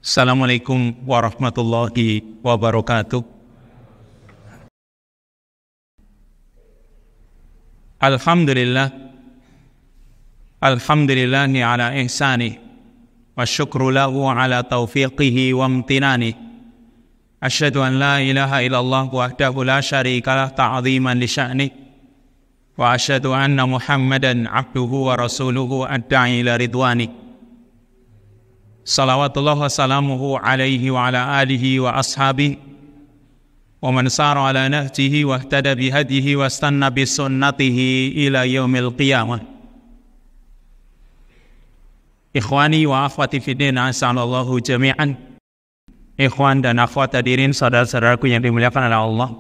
Assalamualaikum warahmatullahi wabarakatuh. Alhamdulillahi ala ihsanih wa syukru lahu ala taufiqihi wa amtinani. Asyhadu an la ilaha illallah wahdahu la syarikalah ta'ziman li sya'nih wa asyhadu anna Muhammadan abduhu wa rasuluhu ad-da'i ila ridwanih. Salawatullah wa salamuhu alaihi wa ala alihi wa ashabihi wa man sara ala nahjihi wa ihtada bihadihi wa istanna bisunnatihi ila yaumil qiyamah. Ikhwani wa akhwati fiddin, asallallahu jami'an. Ikhwan dan akhwat hadirin, saudara-saudaraku yang dimuliakan oleh Allah.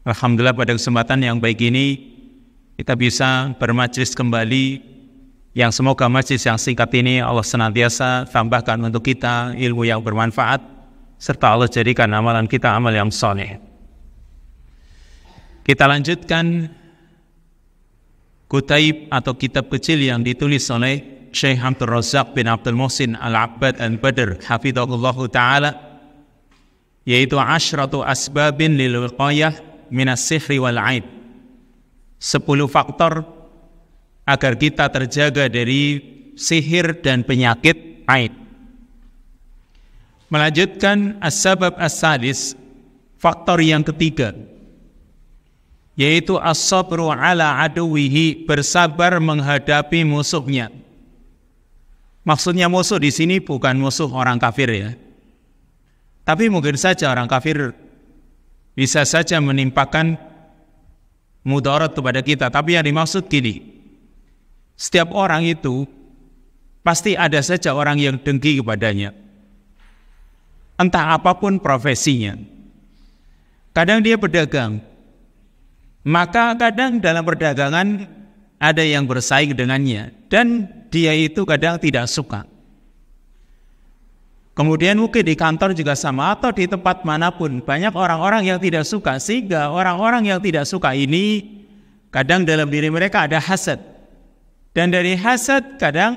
Alhamdulillah pada kesempatan yang baik ini kita bisa bermajlis kembali, yang semoga majlis yang singkat ini Allah senantiasa tambahkan untuk kita ilmu yang bermanfaat, serta Allah jadikan amalan kita amal yang saleh. Kita lanjutkan Kutaib atau kitab kecil yang ditulis oleh Syekh Abdul Razak bin Abdul Muhsin Al-Abbad Al-Badr hafidhahullahu ta'ala, yaitu Asyratu Asbabin lil Wiqayah minas sihri wal aid. 10 faktor agar kita terjaga dari sihir dan penyakit aid. Melanjutkan as-sabab as-sadis, faktor yang ketiga, yaitu as-sabru ala aduwihi, bersabar menghadapi musuhnya. Maksudnya musuh di sini bukan musuh orang kafir ya. Tapi mungkin saja orang kafir bisa saja menimpakan mudarat kepada kita. Tapi yang dimaksud gini, setiap orang itu pasti ada saja orang yang dengki kepadanya, entah apapun profesinya. Kadang dia berdagang, maka kadang dalam perdagangan ada yang bersaing dengannya, dan dia itu kadang tidak suka. Kemudian mungkin di kantor juga sama, atau di tempat manapun banyak orang-orang yang tidak suka, sehingga orang-orang yang tidak suka ini kadang dalam diri mereka ada hasad. Dan dari hasad kadang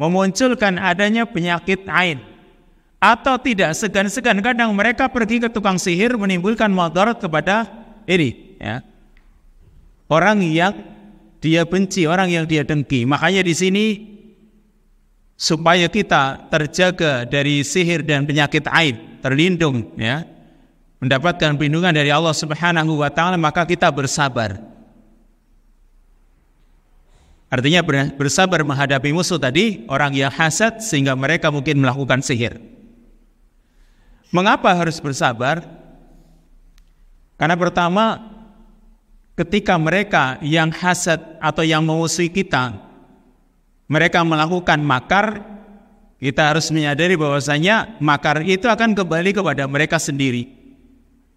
memunculkan adanya penyakit ain. Atau tidak segan-segan kadang mereka pergi ke tukang sihir menimbulkan mudarat kepada ini ya, orang yang dia benci, orang yang dia dengki. Makanya di sini supaya kita terjaga dari sihir dan penyakit ain, terlindung ya, mendapatkan perlindungan dari Allah Subhanahu wa taala, maka kita bersabar. Artinya bersabar menghadapi musuh tadi, orang yang hasad sehingga mereka mungkin melakukan sihir. Mengapa harus bersabar? Karena pertama, ketika mereka yang hasad atau yang memusuhi kita, mereka melakukan makar, kita harus menyadari bahwasanya makar itu akan kembali kepada mereka sendiri.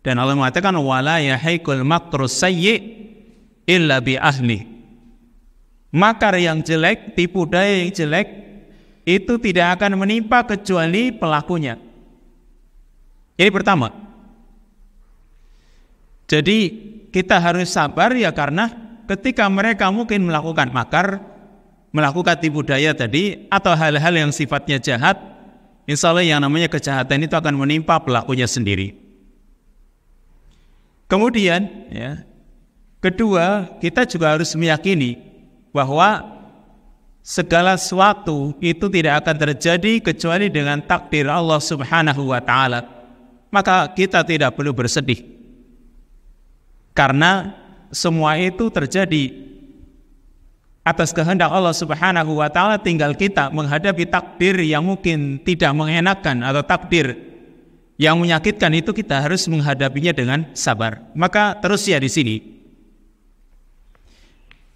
Dan Allah mengatakan, wala yahiqul makrus sayyi illa bi ahli. Makar yang jelek, tipu daya yang jelek, itu tidak akan menimpa kecuali pelakunya. Ini pertama. Jadi kita harus sabar ya, karena ketika mereka mungkin melakukan makar, melakukan tipu daya tadi, atau hal-hal yang sifatnya jahat, insya Allah yang namanya kejahatan itu akan menimpa pelakunya sendiri. Kemudian ya, kedua, kita juga harus meyakini bahwa segala sesuatu itu tidak akan terjadi kecuali dengan takdir Allah Subhanahu wa ta'ala. Maka kita tidak perlu bersedih, karena semua itu terjadi atas kehendak Allah Subhanahu wa ta'ala. Tinggal kita menghadapi takdir yang mungkin tidak mengenakan atau takdir yang menyakitkan, itu kita harus menghadapinya dengan sabar. Maka terus ya di sini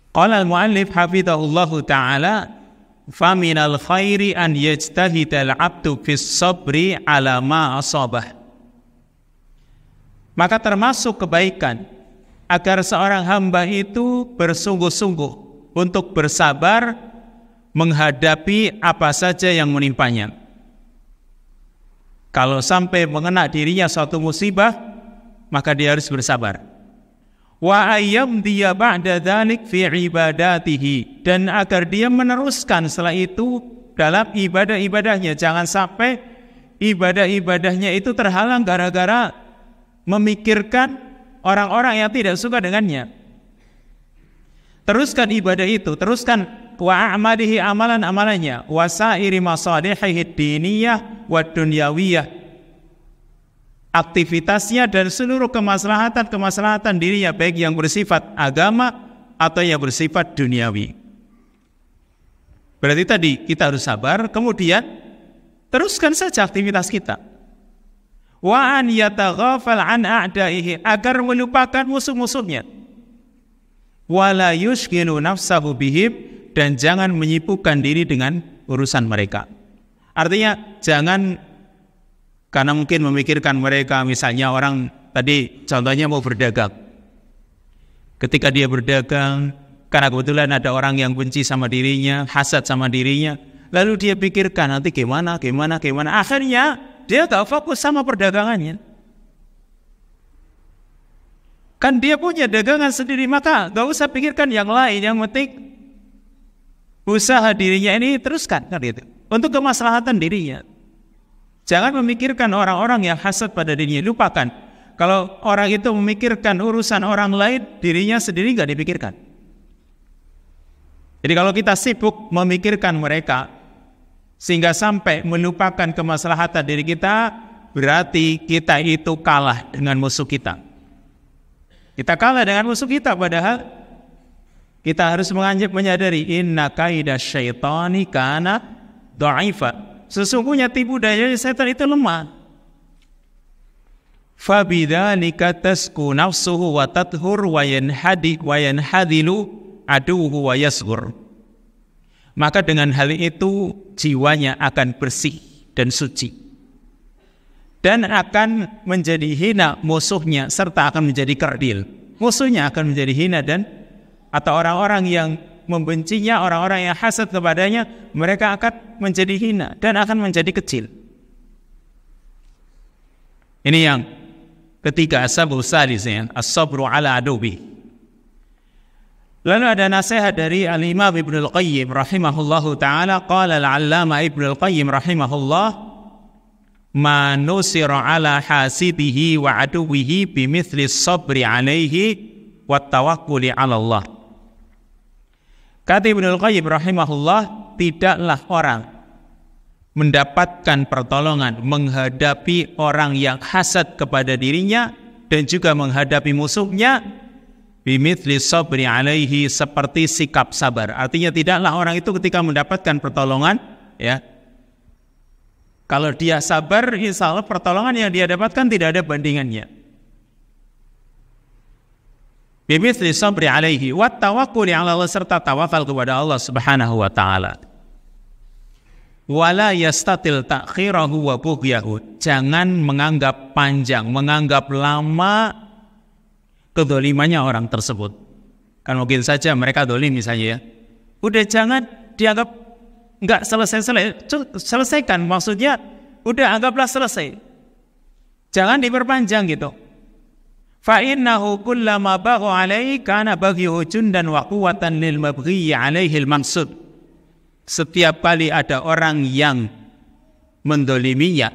qala al-mu'allif hafidhahullahu ta'ala, faminal khairi an yajtahidal abdu fis sabri ala ma asabah. Maka termasuk kebaikan agar seorang hamba itu bersungguh-sungguh untuk bersabar menghadapi apa saja yang menimpanya. Kalau sampai mengena dirinya suatu musibah, maka dia harus bersabar. Wa ayyam dia ba'da dzalik fi ibadatihi, dan agar dia meneruskan setelah itu dalam ibadah-ibadahnya. Jangan sampai ibadah-ibadahnya itu terhalang gara-gara memikirkan orang-orang yang tidak suka dengannya. Teruskan ibadah itu, teruskan wa a'malihi amalan-amalannya, wa sa'iri masalihihi diniyah wa dunyawiyah, aktivitasnya dan seluruh kemaslahatan dirinya, baik yang bersifat agama atau yang bersifat duniawi. Berarti tadi kita harus sabar, kemudian teruskan saja aktivitas kita. Wa an yataghafal an a'daihi, agar melupakan musuh-musuhnya. Wala yushghilu nafsahu bihim, dan jangan menyibukkan diri dengan urusan mereka. Artinya jangan karena mungkin memikirkan mereka, misalnya orang tadi contohnya mau berdagang. Ketika dia berdagang, karena kebetulan ada orang yang benci sama dirinya, hasad sama dirinya, lalu dia pikirkan nanti gimana. Akhirnya dia gak fokus sama perdagangannya. Kan dia punya dagangan sendiri, maka gak usah pikirkan yang lain. Yang penting usaha dirinya ini teruskan, kan gitu, untuk kemaslahatan dirinya. Jangan memikirkan orang-orang yang hasad pada dirinya. Lupakan. Kalau orang itu memikirkan urusan orang lain, dirinya sendiri gak dipikirkan. Jadi kalau kita sibuk memikirkan mereka sehingga sampai melupakan kemaslahatan diri kita, berarti kita itu kalah dengan musuh kita. Kita kalah dengan musuh kita, padahal kita harus menyadari inna kaida syaitani kana dha'ifa. Sesungguhnya tipu daya setan itu lemah. Fa bidzalika tasku nafsuhu wa tathur wa yanhadilu aduhu wa yasghur. Maka dengan hal itu jiwanya akan bersih dan suci, dan akan menjadi hina musuhnya, serta akan menjadi kerdil. Musuhnya akan menjadi hina, dan atau orang-orang yang membencinya, orang-orang yang hasad kepadanya, mereka akan menjadi hina dan akan menjadi kecil. Ini yang ketiga, as-sabru salisnya, as-sabru ala adubi. Lalu ada nasihat dari Al-Imam Ibnu Al-Qayyim rahimahullahu ta'ala. Qala al-allama Ibnu Al-Qayyim rahimahullah, ma nusira ala hasidihi wa aduwihi bimithli sabri alaihi wa tawakkuli ala Allah. Kata Ibnu Al-Qayyim rahimahullah, tidaklah orang mendapatkan pertolongan menghadapi orang yang hasad kepada dirinya dan juga menghadapi musuhnya bimithli sabri alaihi, seperti sikap sabar. Artinya tidaklah orang itu ketika mendapatkan pertolongan, ya, kalau dia sabar, insya Allah pertolongan yang dia dapatkan tidak ada bandingannya. Bimithli sabri alaihi wa tawakkuli ala Allah, serta tawakal kepada Allah Subhanahu wa taala. Wala yastatil ta'khirahu wa bughyahu, jangan menganggap panjang, menganggap lama kedolimannya orang tersebut. Kan mungkin saja mereka dolim misalnya, ya. Udah jangan dianggap enggak selesaikan, maksudnya udah anggaplah selesai, jangan diperpanjang gitu. Fa innahu kullama bagha alaihi kana baghyuhu jundan wa quwwatan lil mabghi alaihi al mansub. Setiap kali ada orang yang mendoliminya,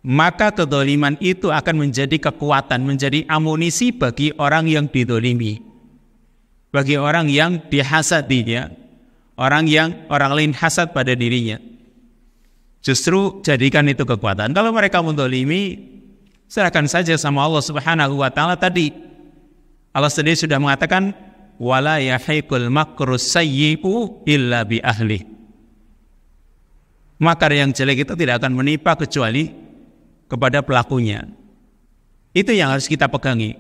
maka kedoliman itu akan menjadi kekuatan, menjadi amunisi bagi orang yang didolimi, bagi orang yang dihasadinya, orang lain hasad pada dirinya. Justru jadikan itu kekuatan. Kalau mereka mendolimi, serahkan saja sama Allah Subhanahu wa ta'ala. Tadi Allah sendiri sudah mengatakan, wala yahiqul makrus sayyi'u illa bi ahli. Makar yang jelek itu tidak akan menimpa kecuali kepada pelakunya. Itu yang harus kita pegangi.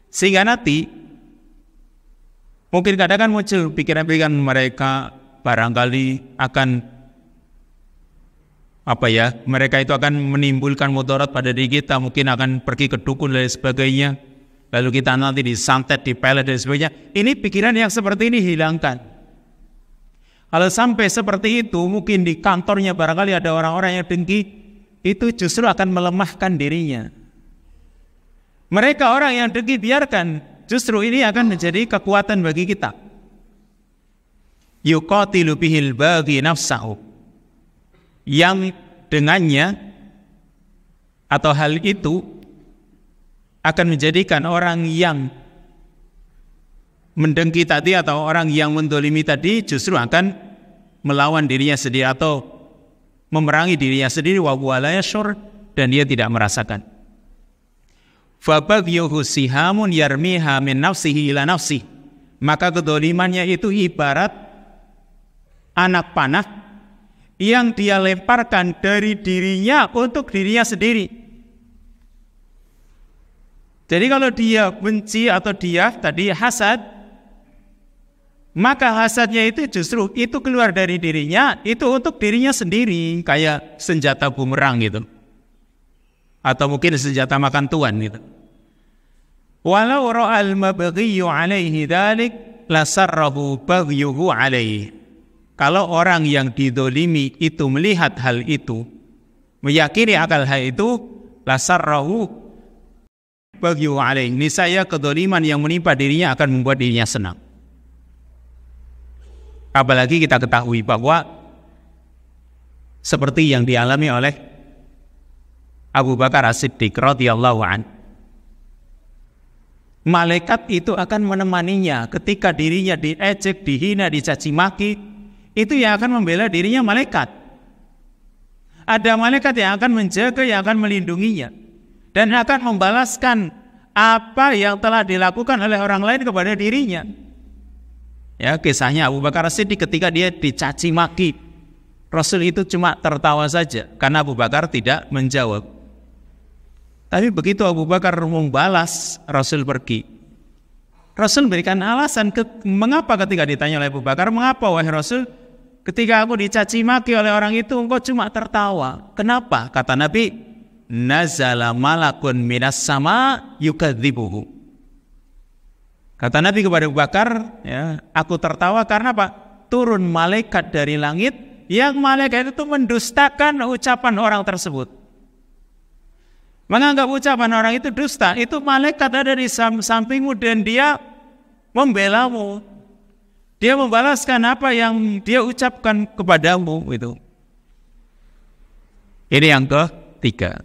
Sehingga nanti mungkin kadang-kadang muncul pikiran-pikiran mereka, barangkali akan mereka itu akan menimbulkan mudarat pada diri kita, mungkin akan pergi ke dukun dan sebagainya, lalu kita nanti disantet, dipelet dan sebagainya. Ini pikiran yang seperti ini hilangkan. Kalau sampai seperti itu, mungkin di kantornya barangkali ada orang-orang yang dengki, itu justru akan melemahkan dirinya. Mereka orang yang dengki biarkan, justru ini akan menjadi kekuatan bagi kita. Yuqatilu bihil baghi nafsahu, yang dengannya atau hal itu akan menjadikan orang yang mendengki tadi atau orang yang mendolimi tadi justru akan melawan dirinya sendiri atau memerangi dirinya sendiri, wa huwa la yashur, dan dia tidak merasakan. Fabagyuhu sihamun yarmiha min nafsihi ila nafsihi, maka kedolimannya itu ibarat anak panah yang dia lemparkan dari dirinya untuk dirinya sendiri. Jadi kalau dia benci atau dia tadi hasad, maka hasadnya itu justru itu keluar dari dirinya, itu untuk dirinya sendiri, kayak senjata bumerang gitu, atau mungkin senjata makan tuan gitu. Walau ra'al mabghiyu alaihi dzalik lasarrahu baghyuhu alaihi. Kalau orang yang didolimi itu melihat hal itu, meyakini akal hal itu, lasarrahu baghyuhu alaihi, niscaya kedoliman yang menimpa dirinya akan membuat dirinya senang. Apalagi kita ketahui bahwa seperti yang dialami oleh Abu Bakar As-Siddiq radhiyallahu anhu, malaikat itu akan menemaninya ketika dirinya diejek, dihina, dicaci maki. Itu yang akan membela dirinya malaikat. Ada malaikat yang akan menjaga, yang akan melindunginya, dan akan membalaskan apa yang telah dilakukan oleh orang lain kepada dirinya. Ya, kisahnya Abu Bakar As-Siddiq ketika dia dicaci maki, Rasul itu cuma tertawa saja karena Abu Bakar tidak menjawab. Tapi begitu Abu Bakar membalas, Rasul pergi. Rasul berikan alasan mengapa ketika ditanya oleh Abu Bakar, mengapa wahai Rasul, ketika aku dicaci maki oleh orang itu engkau cuma tertawa. Kenapa? Kata Nabi, nazala malakun minas sama yukadzibuhu. Kata Nabi kepada Abu Bakar, ya, aku tertawa karena apa? Turun malaikat dari langit yang malaikat itu mendustakan ucapan orang tersebut. Menganggap ucapan orang itu dusta. Itu malaikat ada di sampingmu dan dia membelamu. Dia membalaskan apa yang dia ucapkan kepadamu itu. Ini yang ketiga.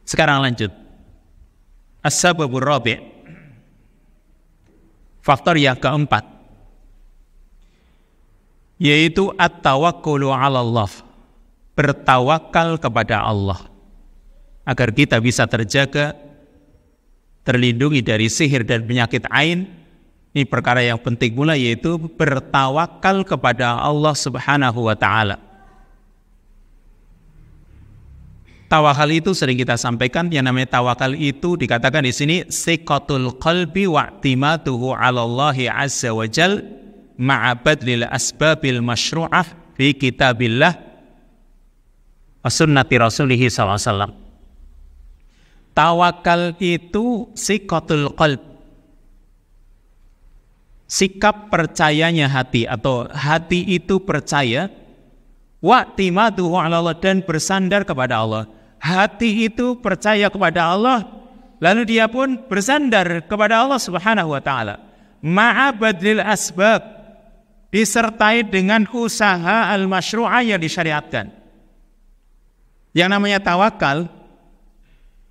Sekarang lanjut. As-sababur rabi'. Faktor yang keempat, yaitu at-tawakkulu 'ala Allah. Bertawakal kepada Allah agar kita bisa terjaga, terlindungi dari sihir dan penyakit ain. Ini perkara yang penting pula, yaitu bertawakal kepada Allah Subhanahu wa ta'ala. Tawakal itu sering kita sampaikan, yang namanya tawakal itu dikatakan di sini siqatul qalbi wa'timaduhu 'ala Allah azza wa jal ma'a badlil asbabil masyru'ah fi kitabillah wa sunnati rasulih sallallahu alaihi wasallam. Tawakal itu siqatul qalb, sikap percayanya hati, atau hati itu percaya, wa'timaduhu 'ala Allah, dan bersandar kepada Allah. Hati itu percaya kepada Allah, lalu dia pun bersandar kepada Allah Subhanahu wa ta'ala. Ma'a badlil asbab, disertai dengan usaha al-masyru'ah yang disyariatkan. Yang namanya tawakal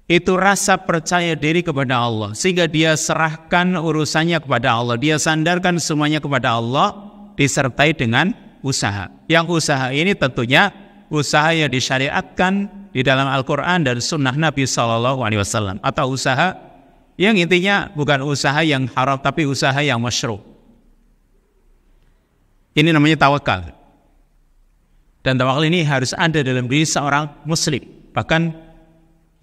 itu rasa percaya diri kepada Allah, sehingga dia serahkan urusannya kepada Allah, dia sandarkan semuanya kepada Allah, disertai dengan usaha. Yang usaha ini tentunya usaha yang disyariatkan di dalam Al-Quran dan Sunnah Nabi SAW, atau usaha yang intinya bukan usaha yang haram, tapi usaha yang masyru'. Ini namanya tawakal. Dan tawakal ini harus ada dalam diri seorang muslim. Bahkan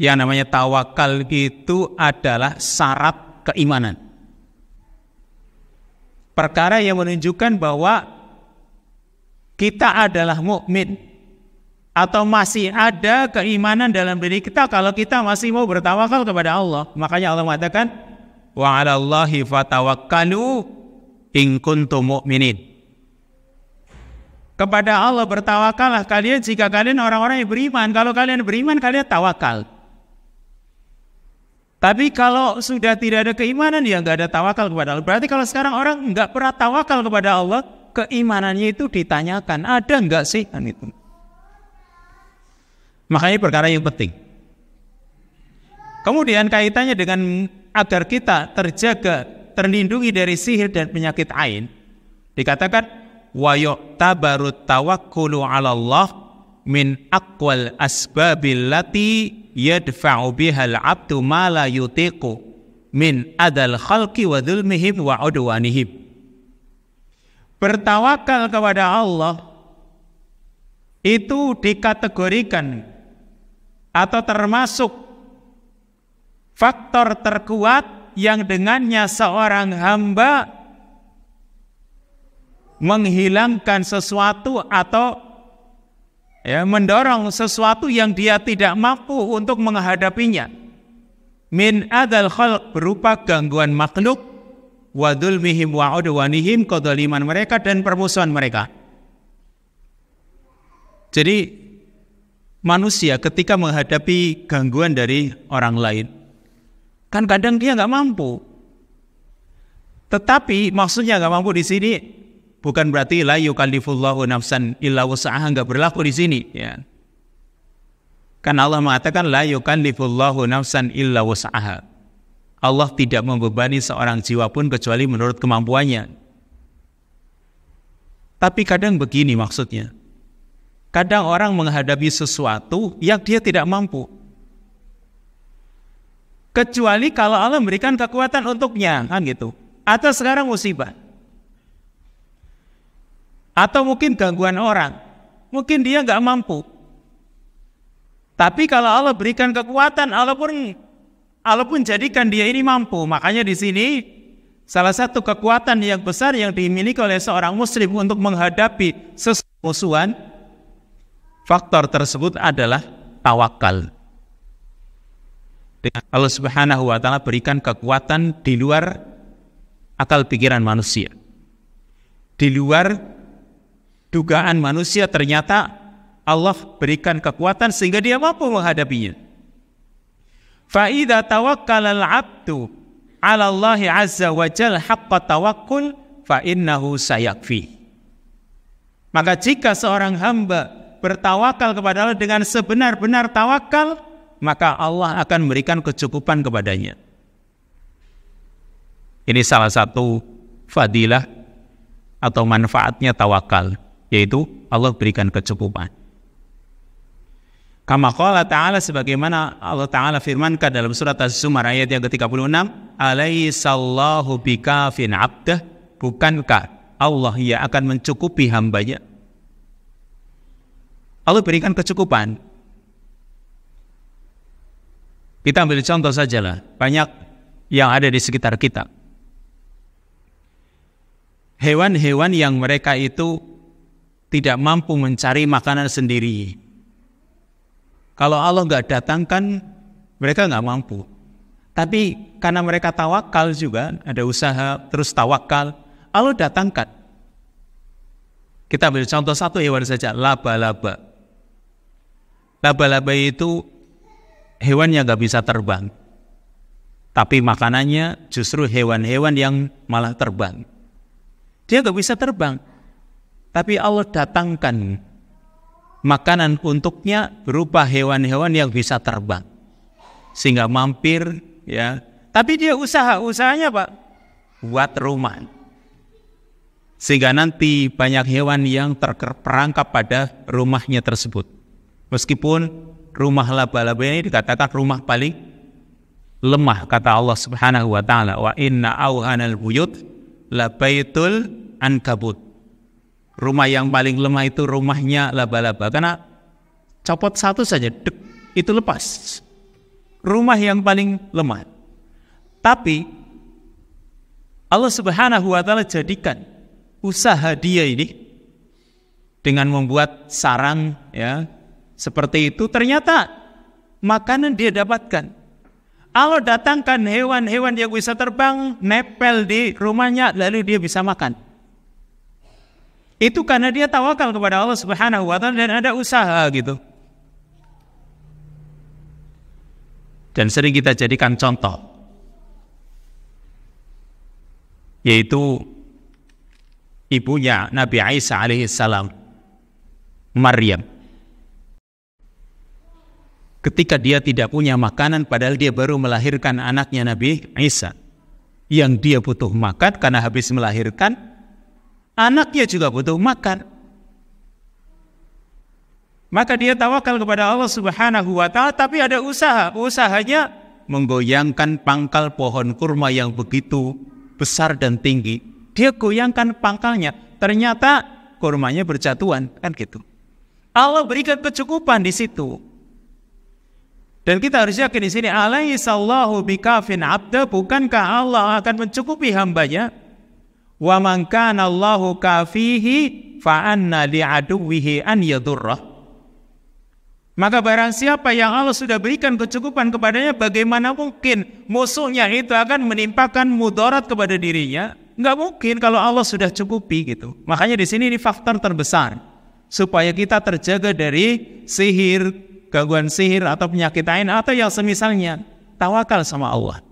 yang namanya tawakal itu adalah syarat keimanan. Perkara yang menunjukkan bahwa kita adalah mukmin atau masih ada keimanan dalam diri kita kalau kita masih mau bertawakal kepada Allah. Makanya Allah mengatakan, wa 'alallahi fatawakkalu in kuntum mu'minin. Kepada Allah bertawakallah kalian jika kalian orang-orang yang beriman. Kalau kalian beriman, kalian tawakal. Tapi kalau sudah tidak ada keimanan, ya nggak ada tawakal kepada Allah. Berarti kalau sekarang orang nggak pernah tawakal kepada Allah, keimanannya itu ditanyakan, ada nggak sih? Kan itu. Makanya perkara yang penting. Kemudian kaitannya dengan agar kita terjaga, terlindungi dari sihir dan penyakit ain, dikatakan wa yu'tabaru tawakkulu 'ala Allah min aqwal asbabil lati yadfa'u bihal 'abdu ma la yutiqu min adal khalqi wa dzulmihim wa udwanihim. Bertawakal kepada Allah itu dikategorikan atau termasuk faktor terkuat yang dengannya seorang hamba menghilangkan sesuatu atau mendorong sesuatu yang dia tidak mampu untuk menghadapinya. Min adal khalq, berupa gangguan makhluk, wa dzulmihim wa udwanihim, kedzaliman mereka dan permusuhan mereka. Jadi manusia ketika menghadapi gangguan dari orang lain, kan kadang dia nggak mampu. Tetapi maksudnya nggak mampu di sini bukan berarti la yukallifullahu nafsan illa wus'aha, nggak berlaku di sini, ya. Kan Allah mengatakan la yukallifullahu nafsan illa wus'aha. Allah tidak membebani seorang jiwa pun kecuali menurut kemampuannya. Tapi kadang begini maksudnya. Kadang orang menghadapi sesuatu yang dia tidak mampu. Kecuali kalau Allah memberikan kekuatan untuknya, kan gitu. Atau sekarang musibah. Atau mungkin gangguan orang. Mungkin dia nggak mampu. Tapi kalau Allah berikan kekuatan, Allah pun jadikan dia ini mampu. Makanya di sini salah satu kekuatan yang besar yang dimiliki oleh seorang muslim untuk menghadapi musuhan, faktor tersebut adalah tawakal. Allah Subhanahu wa ta'ala berikan kekuatan di luar akal pikiran manusia, di luar dugaan manusia. Ternyata Allah berikan kekuatan sehingga dia mampu menghadapinya. Fa idza tawakkala al-'abdu 'ala Allah 'azza wa jalla haqqa tawakkul fa innahu sayakfi. Maka jika seorang hamba bertawakal kepada Allah dengan sebenar-benar tawakal, maka Allah akan memberikan kecukupan kepadanya. Ini salah satu fadilah atau manfaatnya tawakal, yaitu Allah berikan kecukupan. Kama qala ta'ala, sebagaimana Allah Ta'ala firmankan dalam surat Az-Zumar ayat yang ke-36, alaihissallahu bikafin abdah, bukankah Allah yang akan mencukupi hambanya? Allah berikan kecukupan. Kita ambil contoh sajalah, banyak yang ada di sekitar kita. Hewan-hewan yang mereka itu tidak mampu mencari makanan sendiri. Kalau Allah nggak datangkan, mereka nggak mampu. Tapi karena mereka tawakal juga, ada usaha, terus tawakal, Allah datangkan. Kita ambil contoh satu hewan saja, laba-laba. Laba-laba itu hewan yang nggak bisa terbang, tapi makanannya justru hewan-hewan yang malah terbang. Dia nggak bisa terbang, tapi Allah datangkan makanan untuknya berupa hewan-hewan yang bisa terbang, sehingga mampir, ya. Tapi dia usahanya Pak, buat rumah, sehingga nanti banyak hewan yang terperangkap pada rumahnya tersebut. Meskipun rumah laba-laba ini dikatakan rumah paling lemah, kata Allah Subhanahu wa ta'ala, wa inna auhanal buyut labaitul ankabut. Rumah yang paling lemah itu rumahnya laba-laba, karena copot satu saja, dek, itu lepas. Rumah yang paling lemah. Tapi Allah Subhanahu wa ta'ala jadikan usaha dia ini dengan membuat sarang, ya, seperti itu, ternyata makanan dia dapatkan. Allah datangkan hewan-hewan yang bisa terbang, nepel di rumahnya, lalu dia bisa makan. Itu karena dia tawakal kepada Allah Subhanahu wa ta'ala dan ada usaha gitu. Dan sering kita jadikan contoh, yaitu ibunya Nabi Isa alaihissalam, Maryam. ketika dia tidak punya makanan padahal dia baru melahirkan anaknya Nabi Isa, yang dia butuh makan karena habis melahirkan, anaknya juga butuh makan. Maka dia tawakal kepada Allah Subhanahu wa ta'ala, tapi ada usahanya menggoyangkan pangkal pohon kurma yang begitu besar dan tinggi. Dia goyangkan pangkalnya, ternyata kurmanya berjatuhan, kan gitu. Allah berikan kecukupan di situ. Dan kita harus yakin di sini, alaihissallahu bikafin abda, bukankah Allah akan mencukupi hambanya? Wa man kana Allahu kafihi fa anna li'aduwihi an yadurrah. Maka barang siapa yang Allah sudah berikan kecukupan kepadanya, bagaimana mungkin musuhnya itu akan menimpakan mudarat kepada dirinya? Enggak mungkin kalau Allah sudah cukupi gitu. Makanya di sini ini faktor terbesar supaya kita terjaga dari sihir, gangguan sihir atau penyakit ain atau yang semisalnya. Tawakal sama Allah.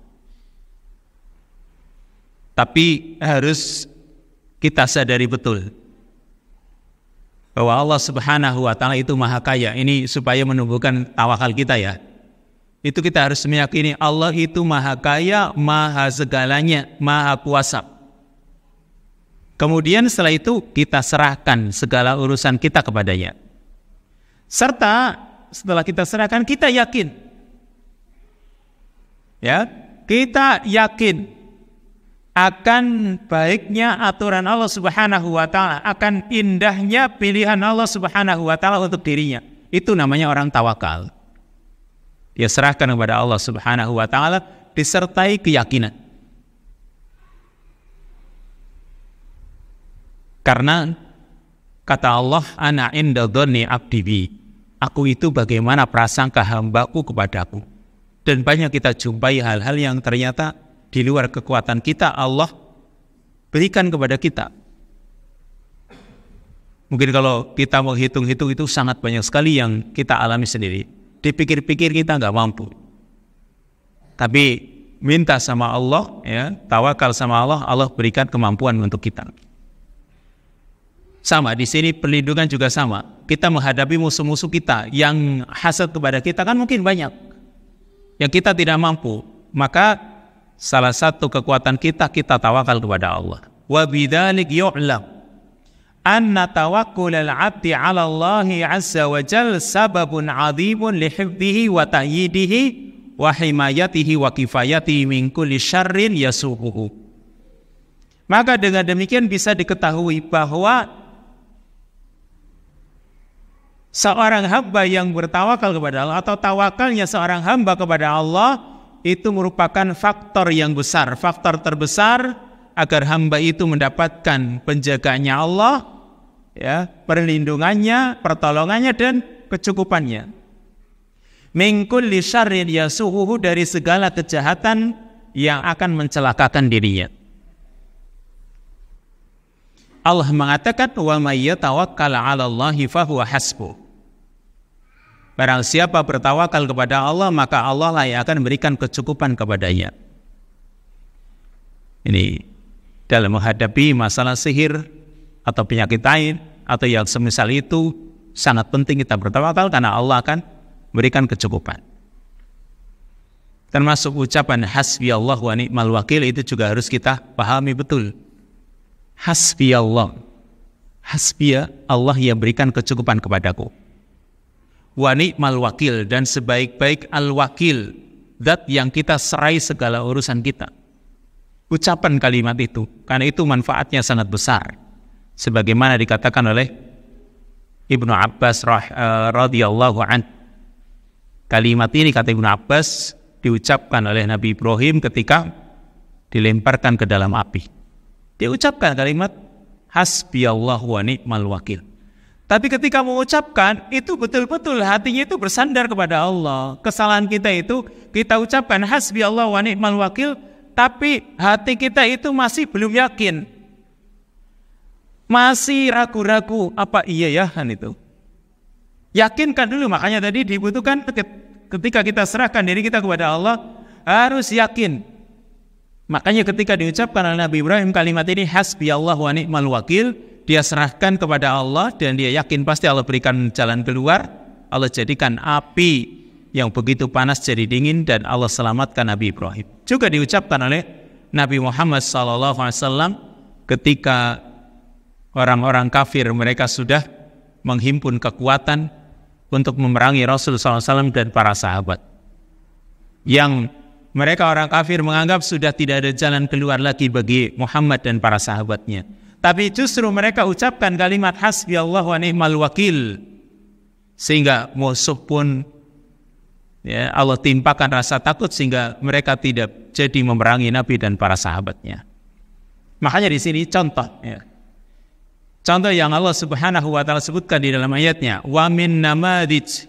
Tapi harus kita sadari betul bahwa Allah Subhanahu wa ta'ala itu maha kaya. Ini supaya menumbuhkan tawakal kita ya. Itu kita harus meyakini Allah itu maha kaya, maha segalanya, maha kuasa. Kemudian setelah itu kita serahkan segala urusan kita kepadanya. Serta setelah kita serahkan, kita yakin. Ya, kita yakin akan baiknya aturan Allah Subhanahu wa ta'ala, akan indahnya pilihan Allah Subhanahu wa ta'ala untuk dirinya. Itu namanya orang tawakal. Dia serahkan kepada Allah Subhanahu wa ta'ala disertai keyakinan. Karena kata Allah, ana inda dhanni abdi bi. Aku itu bagaimana prasangka hambaku kepadaku. Dan banyak kita jumpai hal-hal yang ternyata di luar kekuatan kita, Allah berikan kepada kita. Mungkin kalau kita mau hitung-hitung itu sangat banyak sekali yang kita alami sendiri. Dipikir-pikir kita nggak mampu. Tapi minta sama Allah, ya, tawakal sama Allah, Allah berikan kemampuan untuk kita. Sama di sini perlindungan juga sama. Kita menghadapi musuh-musuh kita yang hasad kepada kita kan mungkin banyak, yang kita tidak mampu. Maka salah satu kekuatan kita tawakal kepada Allah. Wa bidzalik yu'lam anna tawakkul al-'abdi 'ala Allah 'azza wa jalla sababun 'azimun li hifdhihi wa ta'yidihi wa himayatihi wa kifayatihi min kulli syarrin yasuhuhu. Maka dengan demikian bisa diketahui bahwa seorang hamba yang bertawakal kepada Allah atau tawakalnya seorang hamba kepada Allah itu merupakan faktor yang besar, faktor terbesar agar hamba itu mendapatkan penjagaannya Allah, ya, perlindungannya, pertolongannya dan kecukupannya. Min kulli syarrin yasuhuhu, dari segala kejahatan yang akan mencelakakan dirinya. Allah mengatakan wa may yatawakkal 'ala Allahi fahuwa hasbuh. Barang siapa bertawakal kepada Allah, maka Allah lah yang akan memberikan kecukupan kepadanya. Ini dalam menghadapi masalah sihir atau penyakit ain atau yang semisal itu, sangat penting kita bertawakal karena Allah akan memberikan kecukupan. Termasuk ucapan hasbiyallah wa ni'mal wakil itu juga harus kita pahami betul. Hasbiyallah, hasbiya Allah yang berikan kecukupan kepadaku. Wa ni'mal wakil, dan sebaik-baik al-wakil, zat yang kita serai segala urusan kita. Ucapan kalimat itu, karena itu manfaatnya sangat besar. Sebagaimana dikatakan oleh Ibnu Abbas radhiyallahu an. Kalimat ini, kata Ibnu Abbas, diucapkan oleh Nabi Ibrahim ketika dilemparkan ke dalam api. Dia ucapkan kalimat hasbiyallahu wa ni'mal wakil. Tapi ketika mengucapkan, itu betul-betul hatinya itu bersandar kepada Allah. Kesalahan kita itu, kita ucapkan hasbi Allah wa ni'mal wakil, tapi hati kita itu masih belum yakin. Masih ragu-ragu, apa iya ya kan itu. Yakinkan dulu, makanya tadi dibutuhkan ketika kita serahkan diri kita kepada Allah, harus yakin. Makanya ketika diucapkan oleh Nabi Ibrahim kalimat ini, hasbi Allah wa ni'mal wakil, dia serahkan kepada Allah dan dia yakin pasti Allah berikan jalan keluar. Allah jadikan api yang begitu panas jadi dingin dan Allah selamatkan Nabi Ibrahim. Juga diucapkan oleh Nabi Muhammad SAW ketika orang-orang kafir mereka sudah menghimpun kekuatan untuk memerangi Rasul SAW dan para sahabat. Yang mereka orang kafir menganggap sudah tidak ada jalan keluar lagi bagi Muhammad dan para sahabatnya. Tapi justru mereka ucapkan kalimat hasbi Allah wa ni'mal wakil, sehingga musuh pun Allah timpakan rasa takut sehingga mereka tidak jadi memerangi Nabi dan para sahabatnya. Makanya di sini contoh yang Allah Subhanahu wa taala sebutkan di dalam ayatnya, wa min namadij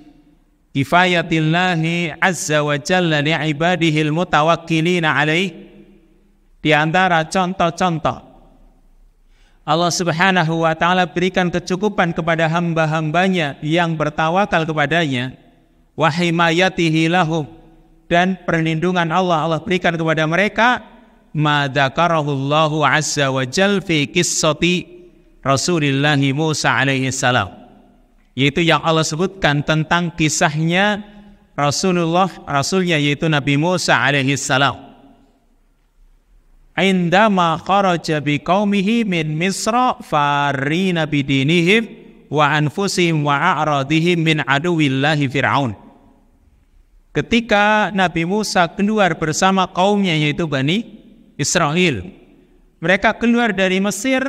kifayatillahi azza wa jalla li ibadihil mutawakkilina alaih. Di antara contoh-contoh Allah Subhanahu wa taala berikan kecukupan kepada hamba-hambanya yang bertawakal kepadanya, wa himayatihi lahum, dan perlindungan Allah berikan kepada mereka, ma dzakarahullahu azza wa jalla fi qissati Rasulullah Musa alaihi salam, yaitu yang Allah sebutkan tentang kisahnya Rasulnya yaitu Nabi Musa alaihi salam. Indama kharaja biqaumihi min Misra farina bidinihim wa anfusihim wa a'radihim min aduwillahi Fir'aun. Ketika Nabi Musa keluar bersama kaumnya yaitu Bani Israel, mereka keluar dari Mesir,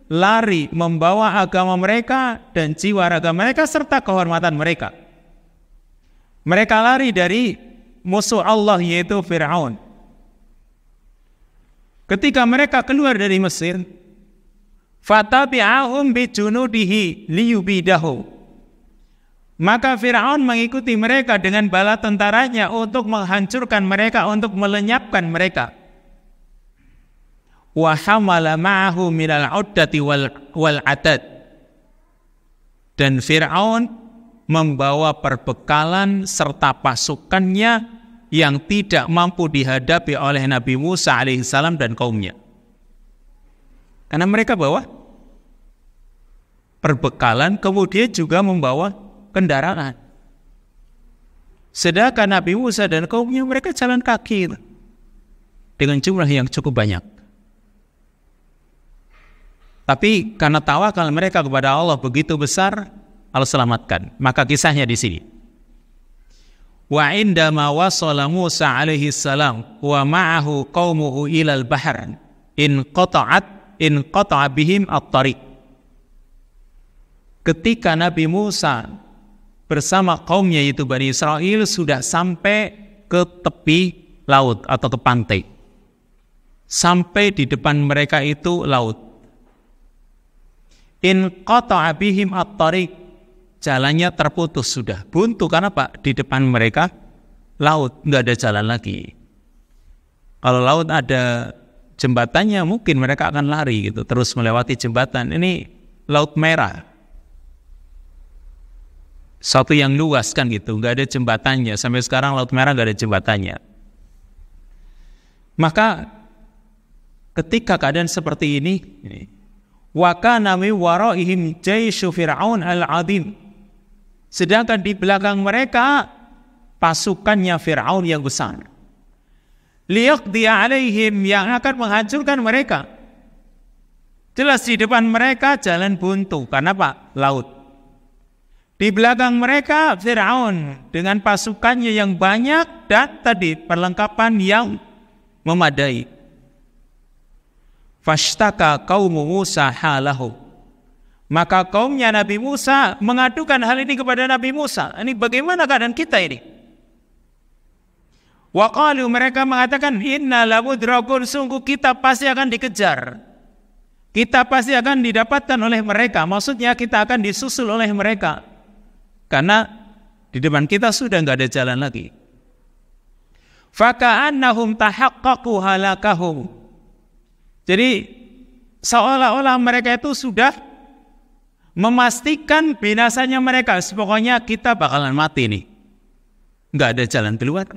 lari membawa agama mereka dan jiwa raga mereka serta kehormatan mereka. Mereka lari dari musuh Allah yaitu Fir'aun. Ketika mereka keluar dari Mesir, fatabi'ahum bijunudihi liyubidahu, maka Fir'aun mengikuti mereka dengan bala tentaranya untuk menghancurkan mereka, untuk melenyapkan mereka. Wa hamala ma'ahu minal uddati wal adad, dan Fir'aun membawa perbekalan serta pasukannya yang tidak mampu dihadapi oleh Nabi Musa alaihissalam dan kaumnya. Karena mereka bawa perbekalan, kemudian juga membawa kendaraan. Sedangkan Nabi Musa dan kaumnya mereka jalan kaki dengan jumlah yang cukup banyak. Tapi karena tawakal mereka kepada Allah begitu besar, Allah selamatkan. Maka kisahnya di sini. Wa indama wasala Musa alaihi salam wa ma'ahu qaumuhu ilal bahr in qata'a bihim at-tariq. Ketika Nabi Musa bersama kaumnya yaitu Bani Israel sudah sampai ke tepi laut atau ke pantai, sampai di depan mereka itu laut. In qata'a bihim at-tariq, jalannya terputus sudah, buntu. Karena Pak, di depan mereka laut, nggak ada jalan lagi. Kalau laut ada jembatannya mungkin mereka akan lari gitu, terus melewati jembatan. Ini laut merah, satu yang luas kan gitu, nggak ada jembatannya. Sampai sekarang laut merah nggak ada jembatannya. Maka ketika keadaan seperti ini, wa kana min waraihim jaisyu fir'aun al-'azim, sedangkan di belakang mereka pasukannya Fir'aun yang besar. Liyaqdi alaihim, yang akan menghancurkan mereka. Jelas di depan mereka jalan buntu, karena Pak, laut. Di belakang mereka Fir'aun dengan pasukannya yang banyak dan tadi perlengkapan yang memadai. Fashtaka qaumu Musa halahu, maka kaumnya Nabi Musa mengadukan hal ini kepada Nabi Musa. Ini bagaimana keadaan kita ini? Wa qalu, mereka mengatakan, inna lamudrakun, sungguh kita pasti akan dikejar. Kita pasti akan didapatkan oleh mereka. Maksudnya kita akan disusul oleh mereka. Karena di depan kita sudah enggak ada jalan lagi. Faka'annahum tahaqqaqu halakahum. Jadi seolah-olah mereka itu sudah memastikan binasanya mereka. Pokoknya kita bakalan mati nih, nggak ada jalan keluar.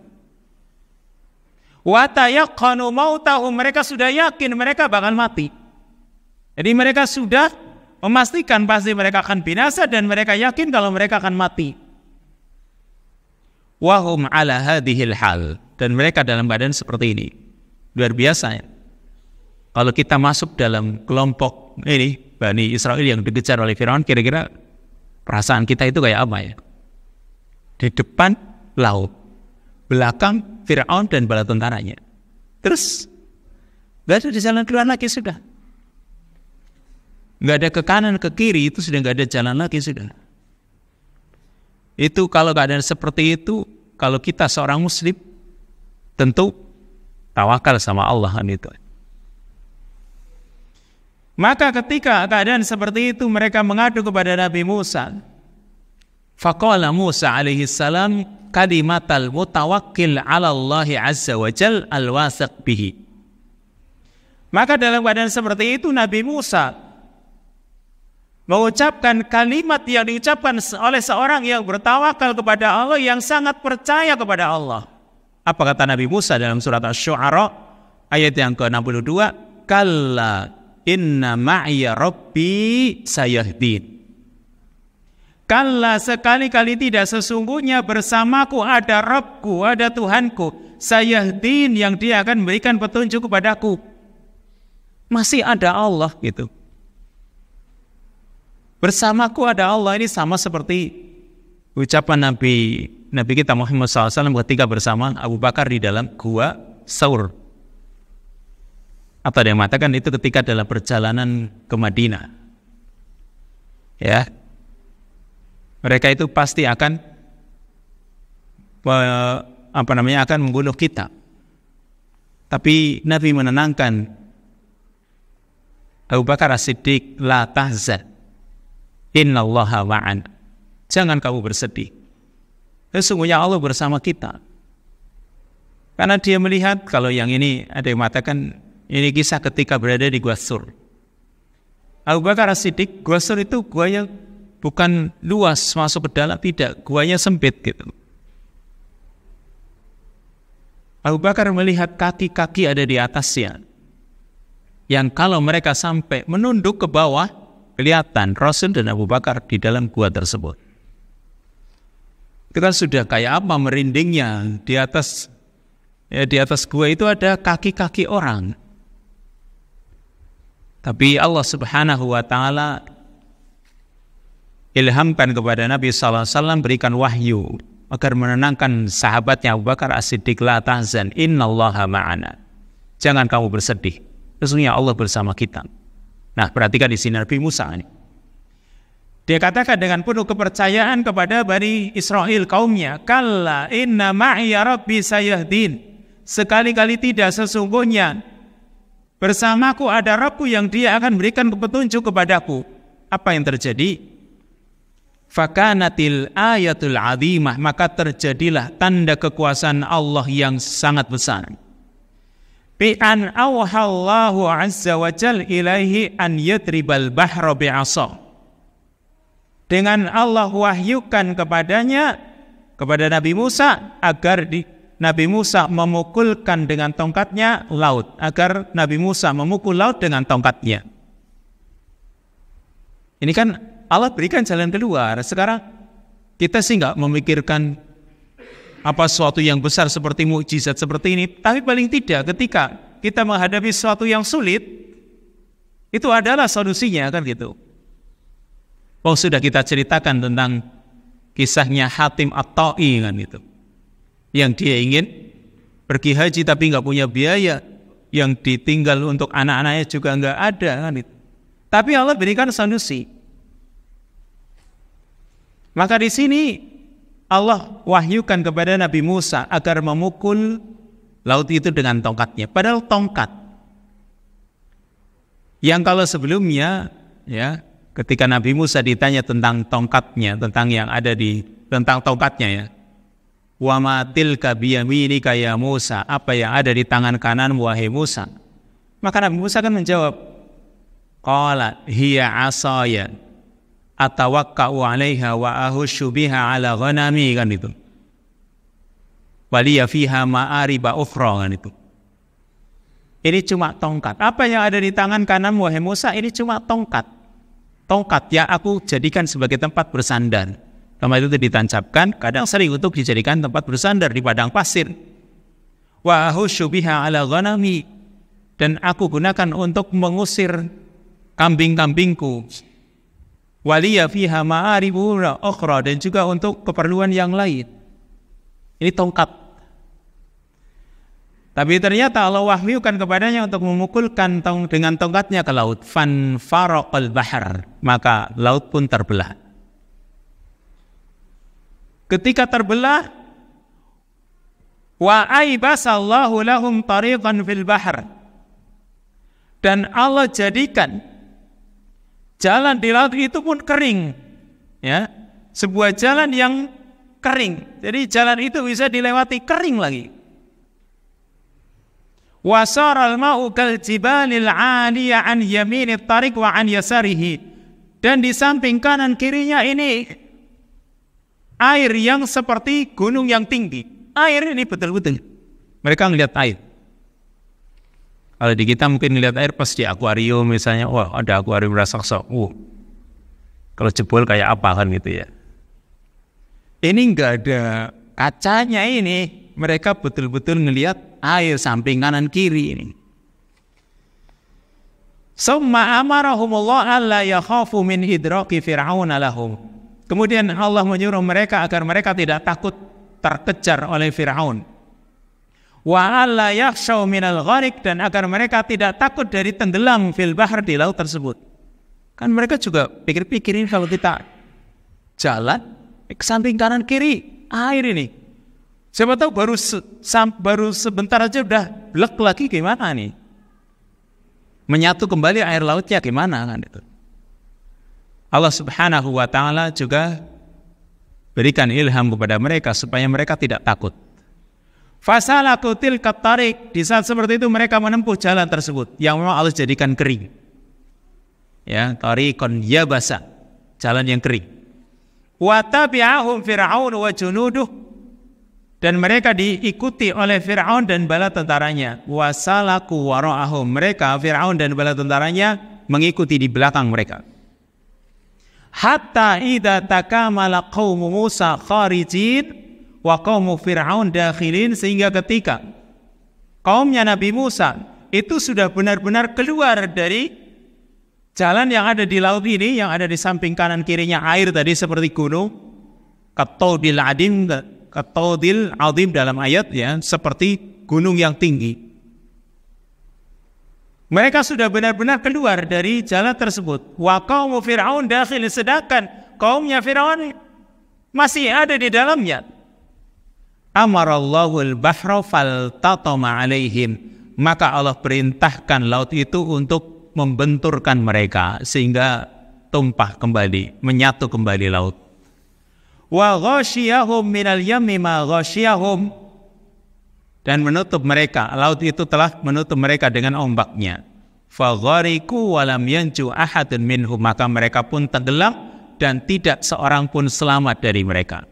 Wa tayaqqanu mautahum, mereka sudah yakin mereka bakal mati. Jadi mereka sudah memastikan pasti mereka akan binasa dan mereka yakin kalau mereka akan mati. Wahum ala hadhil hal, dan mereka dalam keadaan seperti ini. Luar biasa ya. Kalau kita masuk dalam kelompok ini Bani Israel yang dikejar oleh Firaun, kira-kira perasaan kita itu kayak apa ya? Di depan laut, belakang Firaun dan bala tentaranya. Terus gak ada di jalan keluar lagi sudah. Gak ada ke kanan ke kiri, itu sudah gak ada jalan lagi sudah. Itu kalau keadaan seperti itu, kalau kita seorang muslim, tentu tawakal sama Allah kan itu. Maka ketika keadaan seperti itu, mereka mengadu kepada Nabi Musa. Faqala Musa alaihi salam kalimatal mutawakkil ala Allah azza wa jal al-wasiq bihi. Maka dalam keadaan seperti itu Nabi Musa mengucapkan kalimat yang diucapkan oleh seorang yang bertawakal kepada Allah, yang sangat percaya kepada Allah. Apa kata Nabi Musa dalam surat Asy-Syu'ara ayat yang ke-62? Kalla inna ma'iya rabbi sayahdin. Kalla, sekali-kali tidak, sesungguhnya bersamaku ada Rabbku, ada Tuhanku, sayahdin, yang dia akan memberikan petunjuk kepadaku. Masih ada Allah gitu. Bersamaku ada Allah, ini sama seperti ucapan Nabi kita Muhammad SAW ketika bersama Abu Bakar di dalam gua Saur. Atau ada yang mengatakan itu ketika dalam perjalanan ke Madinah. Ya. Mereka itu pasti akan akan membunuh kita. Tapi Nabi menenangkan Abu Bakar As-Siddiq, la tahzan, innallaha ma'ana. Jangan kamu bersedih. Sesungguhnya Allah bersama kita. Karena dia melihat, kalau yang ini ada yang mengatakan ini kisah ketika berada di Gua Sur. Abu Bakar As-Siddiq, Gua Sur itu gua yang bukan luas masuk ke dalam, tidak, guanya sempit gitu. Abu Bakar melihat kaki-kaki ada di atasnya, yang kalau mereka sampai menunduk ke bawah, kelihatan Rasul dan Abu Bakar di dalam gua tersebut. Itu kan sudah kayak apa merindingnya. Di atas gua itu ada kaki-kaki orang. Tapi Allah Subhanahu wa ta'ala ilhamkan kepada Nabi SAW, berikan wahyu agar menenangkan sahabatnya Abu Bakar As-Siddiq, la tahzan innallaha ma'ana. Jangan kamu bersedih, sesungguhnya Allah bersama kita. Nah, perhatikan di sini Nabi Musa ini. Dia katakan dengan penuh kepercayaan kepada Bani Israel kaumnya, kalla inna ma'iya rabbi sayahdin. Sekali-kali tidak, sesungguhnya bersamaku ada Rabbku yang dia akan berikan petunjuk kepadaku. Apa yang terjadi? Fakanatil ayatul azimah, maka terjadilah tanda kekuasaan Allah yang sangat besar. Bi an awhallahu azza wa jal ilaihi an yadribal bahra bi'asa. Dengan Allah wahyukan kepadanya, kepada Nabi Musa, agar Nabi Musa memukulkan dengan tongkatnya laut, agar Nabi Musa memukul laut dengan tongkatnya. Ini kan Allah berikan jalan keluar. Sekarang kita sih nggak memikirkan apa sesuatu yang besar seperti mukjizat seperti ini, tapi paling tidak ketika kita menghadapi sesuatu yang sulit, itu adalah solusinya, kan gitu. Oh, sudah kita ceritakan tentang kisahnya Hatim At-Ta'i, kan itu, yang dia ingin pergi haji tapi nggak punya biaya, yang ditinggal untuk anak-anaknya juga nggak ada, kan itu. Tapi Allah berikan solusi. Maka di sini Allah wahyukan kepada Nabi Musa agar memukul laut itu dengan tongkatnya. Padahal tongkat yang kalau sebelumnya, ya, ketika Nabi Musa ditanya tentang tongkatnya, tentang tongkatnya, ya, wa ma tilka biyaminika ya Musa, apa yang ada di tangan kanan wahai Musa? Maka Nabi Musa kan menjawab, qala hiya asaya atawakka'u 'alaiha wa ahushu biha 'ala ghanami, kan itu. Waliya fiha ma'ariba ukhra, kan itu. Ini cuma tongkat. Apa yang ada di tangan kanan wahai Musa? Ini cuma tongkat. Tongkat ya aku jadikan sebagai tempat bersandar. Tempat itu ditancapkan, kadang sering untuk dijadikan tempat bersandar di padang pasir. Wa ahusyu biha ala ghanami, dan aku gunakan untuk mengusir kambing-kambingku. Waliya fiha ma'aribu ukhra, dan juga untuk keperluan yang lain. Ini tongkat. Tapi ternyata Allah wahyukan kepadanya untuk memukulkan dengan tongkatnya ke laut. Fan faraqal bahr, maka laut pun terbelah. Ketika terbelah, wa aibasallahu lahum tariqan fil bahr, dan Allah jadikan jalan di laut itu pun kering, ya, sebuah jalan yang kering. Jadi jalan itu bisa dilewati kering lagi. Wasaral ma'u kal jibalil 'aliyah an yaminit tariq wa an yasarihi, dan di samping kanan kirinya ini air yang seperti gunung yang tinggi. Air ini betul-betul mereka ngelihat air. Kalau di kita mungkin ngelihat air pas di akuarium misalnya, wah ada akuarium raksasa, kalau jebol kayak apa kan gitu ya. Ini enggak ada kacanya ini. Mereka betul-betul ngelihat air samping kanan kiri ini. Summa amarahumullah alla yakhafu min idraki fir'aun lahum. Kemudian Allah menyuruh mereka agar mereka tidak takut terkejar oleh Fir'aun. Wa alla yakhshaw minal gharik, dan agar mereka tidak takut dari tenggelam fil bahr, di laut tersebut. Kan mereka juga pikir-pikirin kalau kita jalan ke samping kanan kiri air ini. Siapa tahu baru sebentar aja udah blek lagi, gimana nih? Menyatu kembali air lautnya gimana kan itu? Allah Subhanahu wa taala juga berikan ilham kepada mereka supaya mereka tidak takut. Fasalaku tilkat tariq, di saat seperti itu mereka menempuh jalan tersebut yang memang Allah jadikan kering. Ya, tariqon yabasa, jalan yang kering. Wa tabi'ahum fir'aun wa junuduh, dan mereka diikuti oleh Fir'aun dan bala tentaranya. Wasalaku wara'ahum, mereka Fir'aun dan bala tentaranya mengikuti di belakang mereka. Hatta idza takamala qaumu Musa kharijin wa qaumu Fir'aun dakhilin, sehingga ketika kaumnya Nabi Musa itu sudah benar-benar keluar dari jalan yang ada di laut ini, yang ada di samping kanan kirinya air tadi seperti gunung, katodil adim dalam ayat, ya, seperti gunung yang tinggi. Mereka sudah benar-benar keluar dari jalan tersebut. Wa qaumu Fir'aun dakhil, sedangkan kaumnya Fir'aun masih ada di dalamnya. Amarallahu al-bahra faltatama alaihim, maka Allah perintahkan laut itu untuk membenturkan mereka sehingga tumpah kembali, menyatu kembali laut. Wa ghasyiyahum minal yammi ma ghasyiyahum, dan menutup mereka, laut itu telah menutup mereka dengan ombaknya. Fa ghariqu wa lam yanju ahadun minhum, maka mereka pun tenggelam dan tidak seorang pun selamat dari mereka.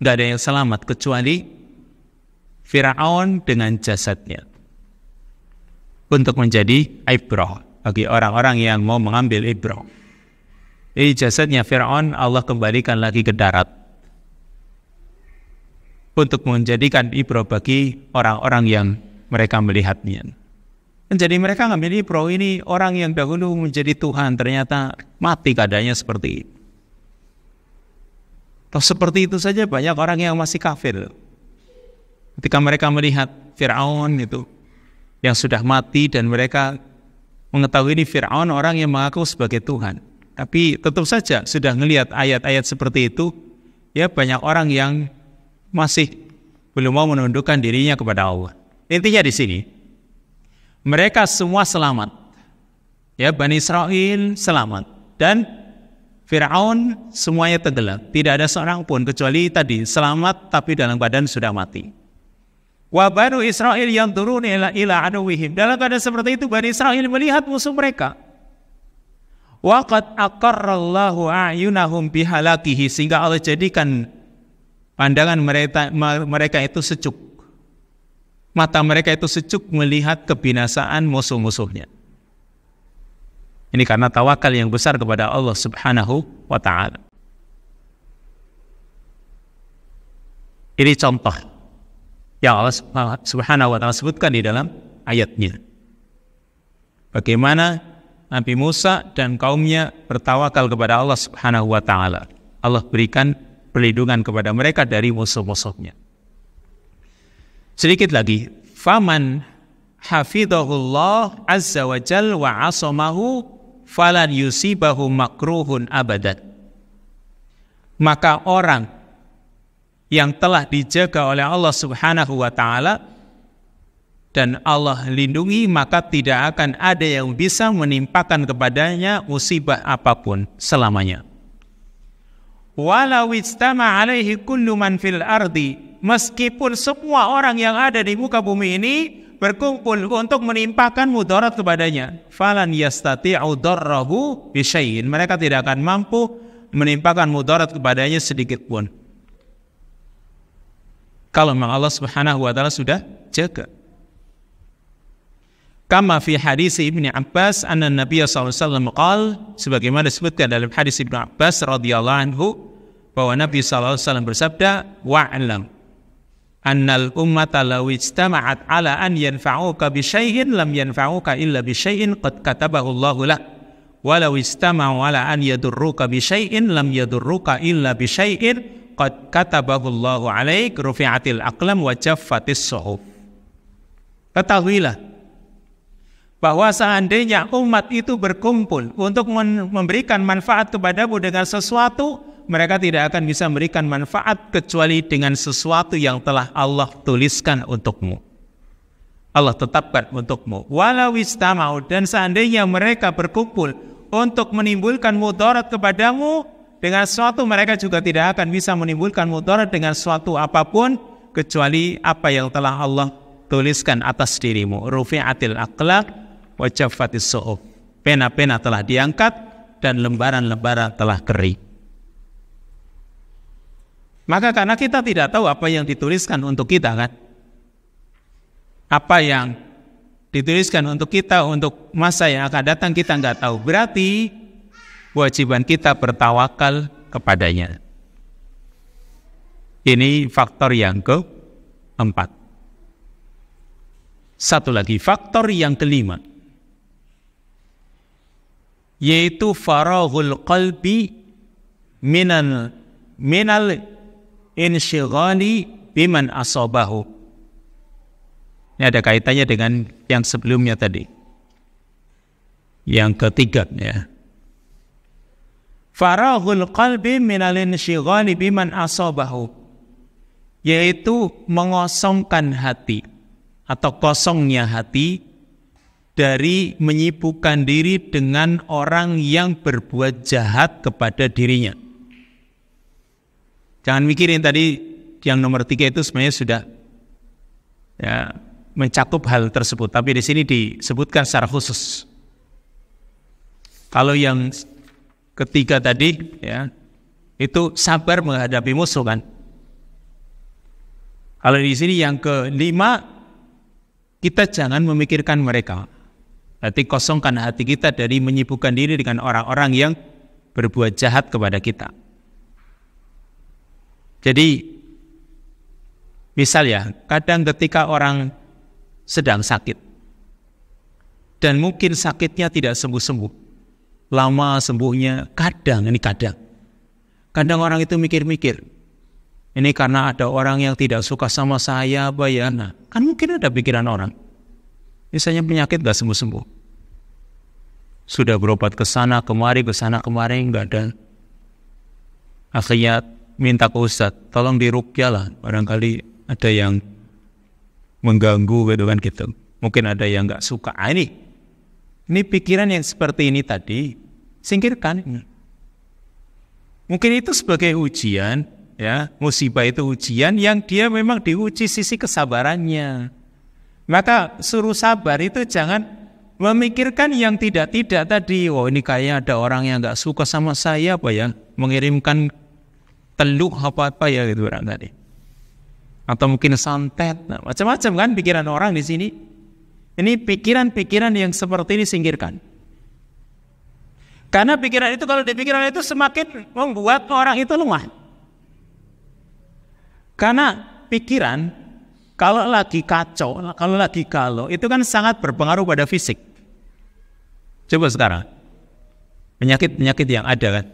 Enggak ada yang selamat kecuali Fir'aun dengan jasadnya, untuk menjadi ibrah bagi orang-orang yang mau mengambil ibrah. Jadi jasadnya Fir'aun Allah kembalikan lagi ke darat untuk menjadikan ibrah bagi orang-orang yang mereka melihatnya. Dan jadi mereka ngambil ibrah, ini orang yang dahulu menjadi Tuhan ternyata mati keadaannya seperti itu. Atau seperti itu saja banyak orang yang masih kafir. Ketika mereka melihat Fir'aun itu yang sudah mati, dan mereka mengetahui ini Fir'aun orang yang mengaku sebagai Tuhan, tapi tetap saja sudah melihat ayat-ayat seperti itu, ya banyak orang yang masih belum mau menundukkan dirinya kepada Allah. Intinya di sini, mereka semua selamat, ya, Bani Israel selamat, dan Fir'aun semuanya tenggelam. Tidak ada seorang pun kecuali tadi selamat tapi dalam badan sudah mati. Wa banu Israel yang turun ila aduwihim, dalam keadaan seperti itu Bani Israel melihat musuh mereka. Waqad aqarrallahu a'yunahum bihalakihi, sehingga Allah jadikan pandangan mereka itu sejuk, mata mereka itu sejuk melihat kebinasaan musuh-musuhnya. Ini karena tawakal yang besar kepada Allah Subhanahu wa ta'ala. Ini contoh yang Allah Subhanahu wa taala sebutkan di dalam ayatnya. Bagaimana Nabi Musa dan kaumnya bertawakal kepada Allah Subhanahu wa taala. Allah berikan perlindungan kepada mereka dari musuh-musuhnya. Sedikit lagi, faman hafidhahullah azza wa jal wa asamahu falan yusibahu makruhun abadan. Maka orang yang telah dijaga oleh Allah Subhanahu wa taala dan Allah lindungi, maka tidak akan ada yang bisa menimpakan kepadanya musibah apapun selamanya. Walau istama alaihi kullu man fil ardi, meskipun semua orang yang ada di muka bumi ini berkumpul untuk menimpakan mudarat kepadanya, falan yastati'u darrahu bisyai'in, mereka tidak akan mampu menimpakan mudarat kepadanya sedikit pun. Kalau memang Allah Subhanahu wa taala sudah jaga. Kama fi hadis Ibnu Abbas anna Nabiy sallallahu alaihi wasallam qala, sebagaimana disebutkan dalam hadis Ibnu Abbas radhiyallahu anhu bahwa Nabi sallallahu alaihi wasallam bersabda, wa'lam annal ummata law ijtama'at ala an yanfa'uka bi syai'in lam yanfa'uka illa bi syai'in qad katabahu Allahu lak, walau istama'u ala an yadurruka bi syai'in lam yadurruka illa bi syai'in qad katabahu Allahu alaik, rufi'atil aqlam wa jaffatis suhuf. Ketahuilah bahwa seandainya umat itu berkumpul untuk memberikan manfaat kepadamu dengan sesuatu, mereka tidak akan bisa memberikan manfaat kecuali dengan sesuatu yang telah Allah tuliskan untukmu, Allah tetapkan untukmu. Walau istama'u, dan seandainya mereka berkumpul untuk menimbulkan mudarat kepadamu dengan sesuatu, mereka juga tidak akan bisa menimbulkan mudarat dengan sesuatu apapun kecuali apa yang telah Allah tuliskan atas dirimu. Rufi'atil aqlam wa jaffatis suhuf, pena-pena telah diangkat dan lembaran-lembaran telah kering. Maka karena kita tidak tahu apa yang dituliskan untuk kita, kan, apa yang dituliskan untuk kita untuk masa yang akan datang kita nggak tahu, berarti kewajiban kita bertawakal kepadanya. Ini faktor yang keempat. Satu lagi, faktor yang kelima, yaitu faraghul qalbi minal insyighali biman asabahu. Ini ada kaitannya dengan yang sebelumnya tadi. Yang ketiga, ya. Faraghul qalbi minal insyighali biman asabahu, yaitu mengosongkan hati atau kosongnya hati dari menyibukkan diri dengan orang yang berbuat jahat kepada dirinya. Jangan mikirin tadi yang nomor 3 itu sebenarnya sudah ya mencakup hal tersebut, tapi di sini disebutkan secara khusus. Kalau yang ketiga tadi, ya, itu sabar menghadapi musuh, kan. Kalau di sini yang kelima, kita jangan memikirkan mereka. Berarti kosongkan hati kita dari menyibukkan diri dengan orang-orang yang berbuat jahat kepada kita. Jadi, misal ya, kadang ketika orang sedang sakit dan mungkin sakitnya tidak sembuh-sembuh, lama sembuhnya, kadang orang itu mikir-mikir, ini karena ada orang yang tidak suka sama saya apa ya. Nah, kan mungkin ada pikiran orang, misalnya penyakit gak sembuh-sembuh, sudah berobat ke sana kemari nggak ada, akhirnya minta ke ustadz, tolong diruqyah lah, barangkali ada yang mengganggu gitu kan, gitu. Mungkin ada yang nggak suka. Ini pikiran yang seperti ini tadi, singkirkan. Mungkin itu sebagai ujian, ya, musibah itu ujian yang dia memang diuji sisi kesabarannya. Maka suruh sabar itu jangan memikirkan yang tidak-tidak tadi. Oh, ini kayaknya ada orang yang nggak suka sama saya apa ya, mengirimkan teluh apa-apa ya gitu orang tadi. Atau mungkin santet, nah, macam-macam kan pikiran orang di sini. Ini pikiran-pikiran yang seperti ini singkirkan. Karena pikiran itu, kalau di pikiran itu semakin membuat orang itu lemah. Karena pikiran kalau lagi kacau, kalau lagi galau, itu kan sangat berpengaruh pada fisik. Coba sekarang, penyakit-penyakit yang ada kan,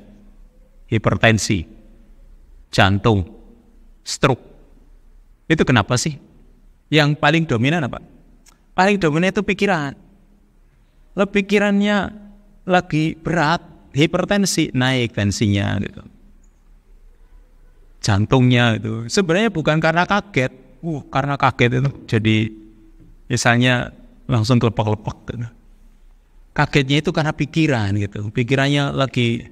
hipertensi, jantung, stroke, itu kenapa sih? Yang paling dominan apa? Paling dominan itu pikiran. Kalau pikirannya lagi berat, hipertensi, naik tensinya gitu. Jantungnya itu sebenarnya bukan karena kaget, karena kaget itu jadi misalnya langsung kelepek-lepek gitu. Kagetnya itu karena pikiran gitu. Pikirannya lagi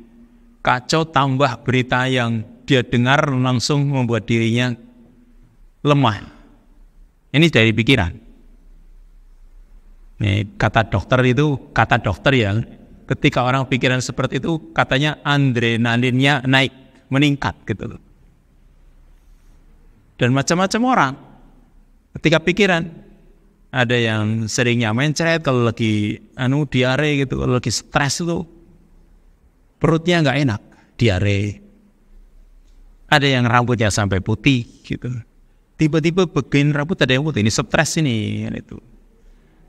kacau, tambah berita yang dia dengar langsung membuat dirinya lemah. Ini dari pikiran. Nih, kata dokter ya, ketika orang pikiran seperti itu katanya adrenalinnya naik, meningkat gitu loh. Dan macam-macam orang ketika pikiran, ada yang seringnya mencret kalau lagi diare gitu, kalau lagi stres itu perutnya nggak enak, diare. Ada yang rambutnya sampai putih gitu, tiba-tiba bagian rambut ada yang putih, ini stres ini kan itu.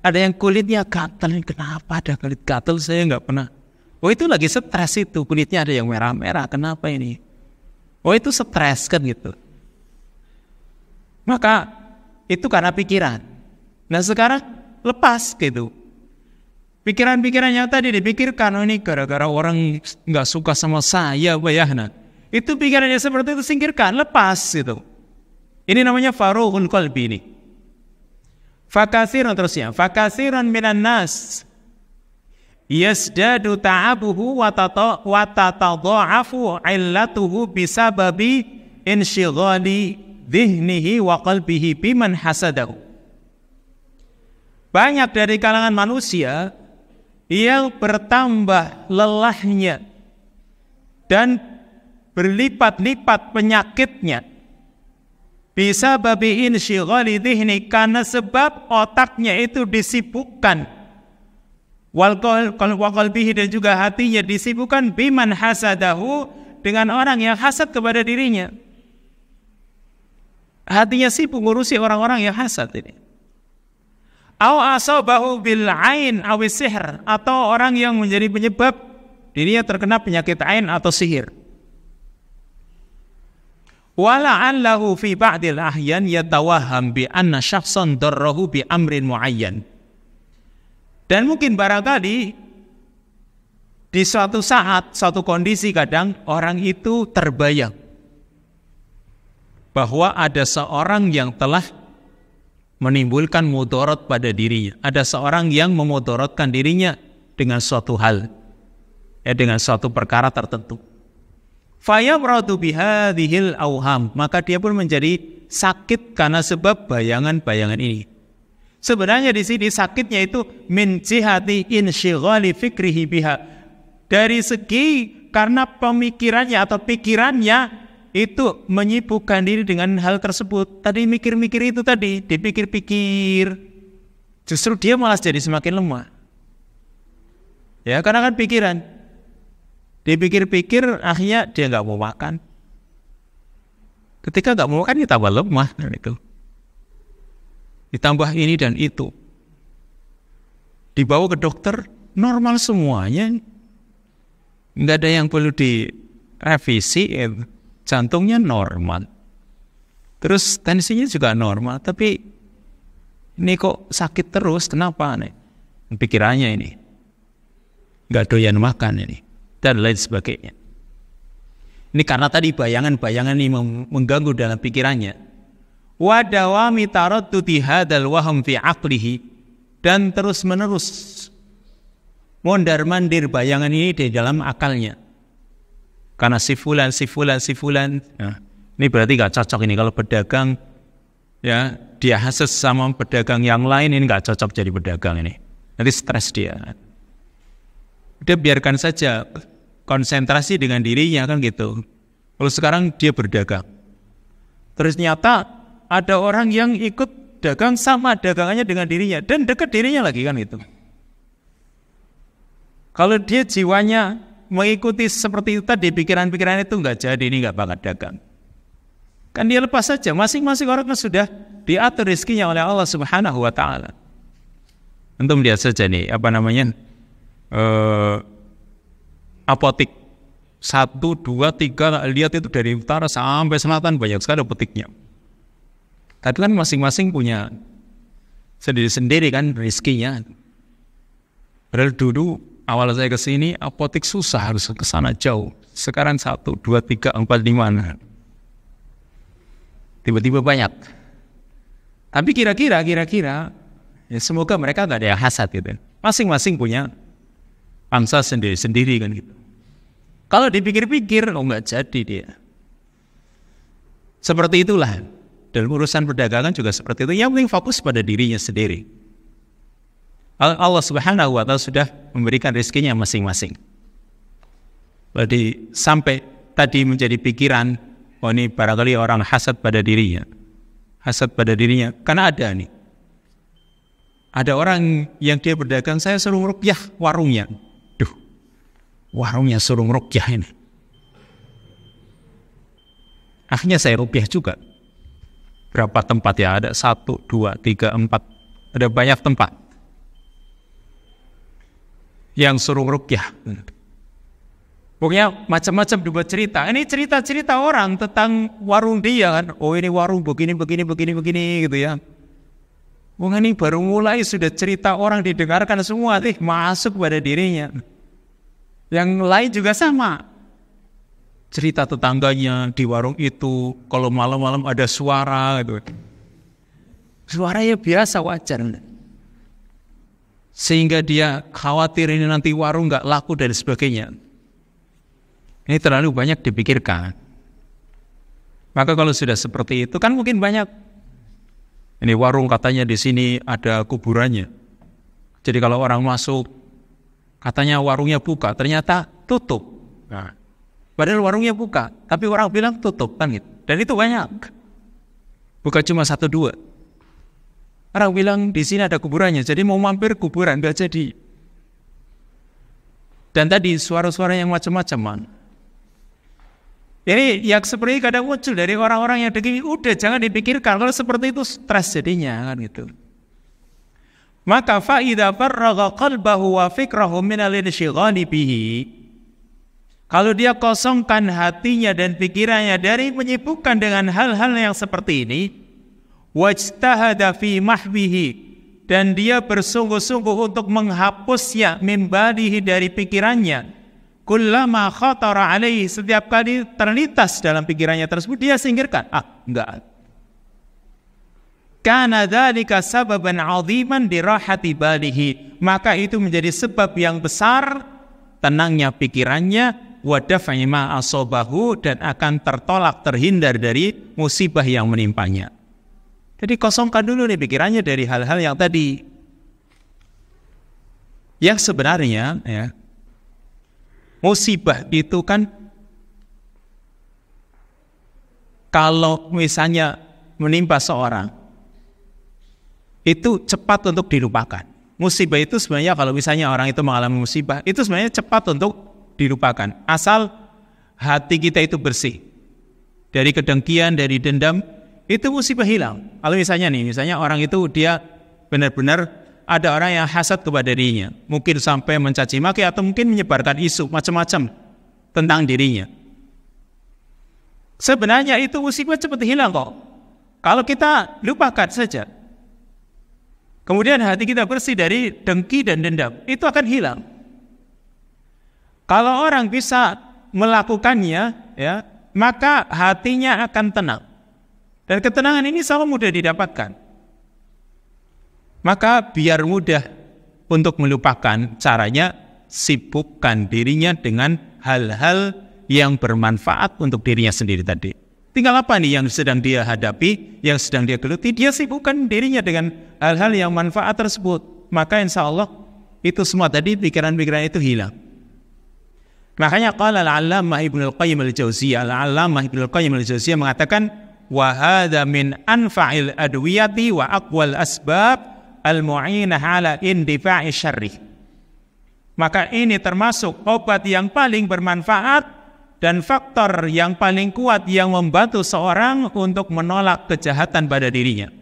Ada yang kulitnya gatal, kenapa ada kulit gatal, saya nggak pernah. Oh itu lagi stres itu, kulitnya ada yang merah-merah, kenapa ini? Oh itu stres kan gitu. Maka itu karena pikiran. Nah sekarang lepas gitu. Pikiran-pikiran yang tadi dipikirkan, oh ini gara-gara orang nggak suka sama saya, bayahna. Itu pikirannya seperti itu, singkirkan, lepas gitu. Ini namanya farughul qalbi ini. Fakasiran terusnya, fakasiran minan nas yasdadu ta'abuhu wa tatadha'afu illatuhu bisababi insyighali dhihnihi wa qalbihi biman hasadahu. Banyak dari kalangan manusia yang bertambah lelahnya dan berlipat-lipat penyakitnya bisa babi insyighali dhihni, karena sebab otaknya itu disibukkan, wal qalbihi, dan juga hatinya disibukkan biman hasadahu, dengan orang yang hasad kepada dirinya. Hatinya sibuk ngurusi orang-orang yang hasad ini. Au asabahu bil ain aw sihr, atau orang yang menjadi penyebab dirinya terkena penyakit ain atau sihir. Wala'allahu fi ba'dil ahyan yatawahham bi anna syakhsan darrahu bi amrin muayyan. Dan mungkin barangkali di suatu saat, suatu kondisi, kadang orang itu terbayang bahwa ada seorang yang telah menimbulkan mudarat pada dirinya. Ada seorang yang memudaratkan dirinya dengan suatu hal, dengan suatu perkara tertentu. Fayamradu bihadhil auham, maka dia pun menjadi sakit karena sebab bayangan-bayangan ini. Sebenarnya di sini sakitnya itu min jihati insyighali fikrihi biha, dari segi karena pemikirannya atau pikirannya itu menyibukkan diri dengan hal tersebut. Tadi mikir-mikir itu tadi, dipikir-pikir, justru dia malah jadi semakin lemah. Ya, karena kan pikiran. Dipikir-pikir, akhirnya dia nggak mau makan. Ketika nggak mau makan, dia tambah lemah. Itu. Ditambah ini dan itu. Dibawa ke dokter, normal semuanya. Nggak ada yang perlu direvisi. Jantungnya normal. Terus tensinya juga normal. Tapi ini kok sakit terus, kenapa nih? Pikirannya ini. Nggak doyan makan ini. Dan lain sebagainya. Ini karena tadi bayangan-bayangan ini mengganggu dalam pikirannya. Wa dawami taraddudi hadzal waham fi aqlihi, dan terus-menerus mondar-mandir bayangan ini di dalam akalnya. Karena si fulan. Nah, ini berarti gak cocok ini kalau pedagang, ya dia hasad sama pedagang yang lain, ini gak cocok jadi pedagang ini. Nanti stres dia. Udah biarkan saja, konsentrasi dengan dirinya kan gitu. Kalau sekarang dia berdagang, terus nyata ada orang yang ikut dagang sama dagangannya dengan dirinya dan dekat dirinya lagi kan gitu. Kalau dia jiwanya mengikuti seperti itu tadi, pikiran-pikiran itu nggak jadi, ini nggak bakal dagang. Kan dia lepas saja. Masing-masing orang kan sudah diatur rezekinya oleh Allah Subhanahu wa taala. Antum lihat saja nih, apotik 1, 2, 3, lihat itu dari utara sampai selatan banyak sekali apotiknya. Tapi kan masing-masing punya sendiri-sendiri kan rezekinya. Padahal dulu awal saya ke sini apotik susah, harus ke sana jauh. Sekarang 1, 2, 3, 4, 5. Tiba-tiba banyak. Tapi kira-kira ya semoga mereka gak ada yang hasad gitu. Masing-masing punya pangsa sendiri-sendiri kan gitu. Kalau dipikir-pikir nggak jadi dia. Seperti itulah dalam urusan perdagangan juga seperti itu. Yang penting fokus pada dirinya sendiri. Allah Subhanahu wa taala sudah memberikan rezekinya masing-masing. Jadi sampai tadi menjadi pikiran, oh ini barangkali orang hasad pada dirinya. Hasad pada dirinya. Karena ada nih. Ada orang yang dia berdagang, saya suruh ruqyah warungnya. Duh, warungnya suruh ruqyah ini. Akhirnya saya ruqyah juga. Berapa tempat ya? Ada 1, 2, 3, 4. Ada banyak tempat yang suruh ruqyah. Pokoknya macam-macam dibuat cerita. Ini cerita-cerita orang tentang warung dia kan. Oh ini warung begini gitu ya. Wah ini baru mulai sudah cerita orang didengarkan semua. Masuk pada dirinya. Yang lain juga sama. Cerita tetangganya di warung itu. Kalau malam-malam ada suara gitu. Suaranya biasa, wajar. Sehingga dia khawatir ini nanti warung gak laku dan sebagainya. Ini terlalu banyak dipikirkan. Maka kalau sudah seperti itu kan mungkin banyak. Ini warung katanya di sini ada kuburannya. Jadi kalau orang masuk katanya warungnya buka, ternyata tutup. Nah, padahal warungnya buka, tapi orang bilang tutup kan gitu. Dan itu banyak. Bukan cuma 1, 2. Orang bilang di sini ada kuburannya, jadi mau mampir kuburan gak jadi. Dan tadi suara-suara yang macam-macam. Ini yang seperti kadang muncul dari orang-orang yang begini, udah jangan dipikirkan, kalau seperti itu stres jadinya kan gitu. Maka fa idza farraga qalbahu wa fikrahu min al-insyghali bihi, kalau dia kosongkan hatinya dan pikirannya dari menyibukkan dengan hal-hal yang seperti ini, wajtahada fi mahwihi, dan dia bersungguh-sungguh untuk menghapusnya min balihi dari pikirannya, kullama khatara alaihi, setiap kali terlintas dalam pikirannya tersebut dia singkirkan. Enggak. Kana dzalika sababan 'aziman li rahati balihi, maka itu menjadi sebab yang besar tenangnya pikirannya, wa daf'i ma asabahu, dan akan tertolak terhindar dari musibah yang menimpanya. Jadi kosongkan dulu nih pikirannya dari hal-hal yang tadi. Yang sebenarnya ya, musibah itu kan kalau misalnya menimpa seorang itu cepat untuk dilupakan. Musibah itu sebenarnya kalau misalnya orang itu mengalami musibah itu sebenarnya cepat untuk dilupakan. Asal hati kita itu bersih dari kedengkian, dari dendam, itu musibah hilang. Kalau misalnya orang itu dia benar-benar ada orang yang hasad kepada dirinya, mungkin sampai mencaci maki atau mungkin menyebarkan isu macam-macam tentang dirinya. Sebenarnya itu musibah cepat hilang kok. Kalau kita lupakan saja, kemudian hati kita bersih dari dengki dan dendam, itu akan hilang. Kalau orang bisa melakukannya, ya, maka hatinya akan tenang. Dan ketenangan ini selalu mudah didapatkan. Maka biar mudah untuk melupakan, caranya sibukkan dirinya dengan hal-hal yang bermanfaat untuk dirinya sendiri tadi. Tinggal apa nih yang sedang dia hadapi, yang sedang dia geluti, dia sibukkan dirinya dengan hal-hal yang manfaat tersebut. Maka insya Allah itu semua tadi pikiran-pikiran itu hilang. Makanya qala al-'allamah Ibnu al-Qayyim al-Jauziyah, al-'allamah Ibnu al-Qayyim al-Jauziyah mengatakan, wa hadza min anfa'il adwiyati wa aqwal asbab al-mu'inah ala indifa'i syarri. Maka ini termasuk obat yang paling bermanfaat dan faktor yang paling kuat yang membantu seorang untuk menolak kejahatan pada dirinya.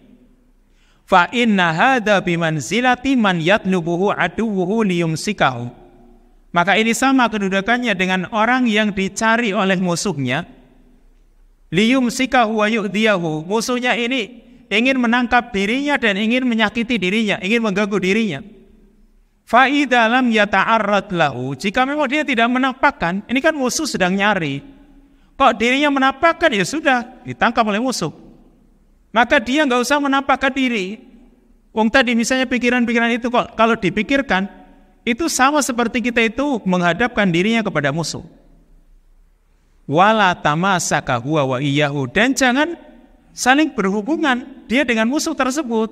Fa inna hadza bimanzilati man yatlubuhu aduwwuhu liyumsikahu. Maka ini sama kedudukannya dengan orang yang dicari oleh musuhnya, liyumsikahu wa yu'diyahu. Musuhnya ini ingin menangkap dirinya dan ingin menyakiti dirinya, ingin mengganggu dirinya. Fa idza lam yata'arrad lahu, jika memang dia tidak menampakkan, ini kan musuh sedang nyari. Kok dirinya menampakkan, ya sudah ditangkap oleh musuh. Maka dia nggak usah menampakkan diri. Wong tadi misalnya pikiran-pikiran itu kok kalau dipikirkan, itu sama seperti kita itu menghadapkan dirinya kepada musuh. Wala tamasaka huwa wa iyyahu, dan jangan saling berhubungan dia dengan musuh tersebut.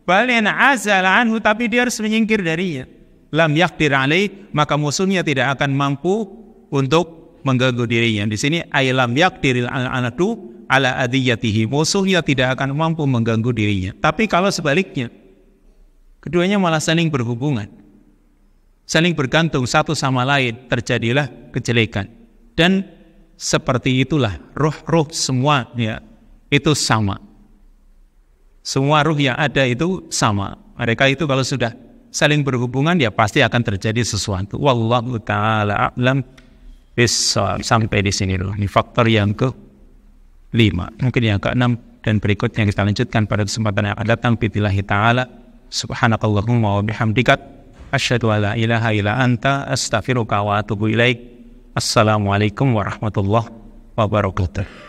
Balin azala anhu, tapi dia harus menyingkir darinya. Lam yaqdir alaih, maka musuhnya tidak akan mampu untuk mengganggu dirinya. Di sini ay lam yaqdiril anadu ala adiyatihi, musuhnya tidak akan mampu mengganggu dirinya. Tapi kalau sebaliknya, keduanya malah saling berhubungan, saling bergantung satu sama lain, terjadilah kejelekan. Dan seperti itulah ruh-ruh semua ya, itu sama. Semua ruh yang ada itu sama. Mereka itu kalau sudah saling berhubungan, ya pasti akan terjadi sesuatu. Wallahu ta'ala a'lam bissawab. Sampai di sini dulu. Ini faktor yang ke-5. Mungkin yang ke-6 dan berikutnya kita lanjutkan pada kesempatan yang akan datang. Billahi ta'ala. Subhanakallahumma wa bihamdika asyhadu an la ilaha illa anta astaghfiruka wa atubu ilaik. Assalamualaikum warahmatullahi wabarakatuh.